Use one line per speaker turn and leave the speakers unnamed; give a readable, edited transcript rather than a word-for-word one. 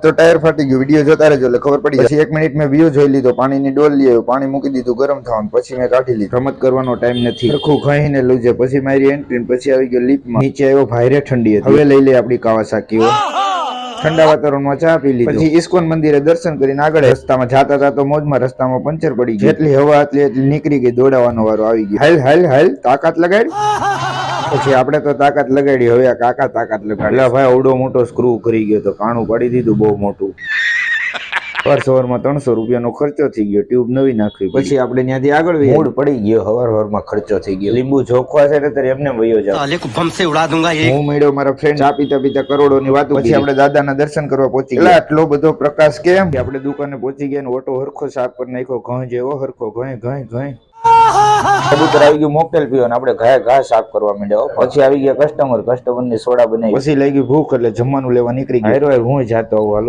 તો ટાયર ફાટી ગયું. વિડીયો જોતા રહેજો એટલે ખબર પડી. પછી 1 મિનિટ મેં વ્યૂ જોઈ લીધો. પાણીની ડોલ લઈ આવ્યો, પાણી મૂકી દીધું ગરમ થવાનું. પછી મેં કાઢી લીધું. રમત કરવાનો ટાઈમ નથી. સરખું ખાઈને લૂજે. પછી મારી એન્ટ્રી. પછી આવી ગયો લીપમાં. નીચે આવ્યો, ભાઈરે ઠંડી હતી. હવે લઈ લે આપડી કાવાસાકી. ઠંડા વાતાવરણમાં ચા પી લીધી. પછી ઇસ્કોન મંદિરે દર્શન કરીને આગળ રસ્તામાં જાતા જાતો મોજમાં રસ્તામાં પંચર પડી ગયું. જેટલી હવા હતી એટલી નીકળી ગઈ. દોડાવાનો વારો આવી ગયો. હાલ હાલ હાલ તાકાત લગાડ. પછી આપણે તો તાકાત લગાડી. હવે આ કાકા તાકાત લગાડી. ભાઈ આવડો મોટો સ્ક્રૂ કરી ગયો તો કાણું પાડી દીધું બહુ મોટું. સવારમાં 300 રૂપિયાનો ખર્ચો થઈ ગયો. ટ્યુબ નવી નાખવી. પછી આપણે ત્યાંથી આગળ મૂડ પડી ગયો. હવારમાં ખર્ચો થઈ ગયો. લીંબુ જોખવા છે ત્યારે એમને વયો જાવ. હું મળ્યો મારા ફ્રેન્ડ. ચા પીતા પીતા કરોડોની વાતો. પછી આપણે દાદાના દર્શન કરવા પહોંચી ગયા. આટલો બધો પ્રકાશ કેમ? આપણે દુકાને પહોંચી ગયા ને ઓટો હરખો સાફ કરી નાખ્યો. ઘઉં જેવો હરખો ઘય ઘય ઘય. કબૂતર આવી ગયું મોકટેલ પીવો ને આપણે ઘા સાફ કરવા માંડ્યા. પછી આવી ગયા કસ્ટમર ની સોડા બનાવી. પછી લઈ ગઈ ભૂખ એટલે જમવાનું લેવા નીકળી ગયા. હું જાતો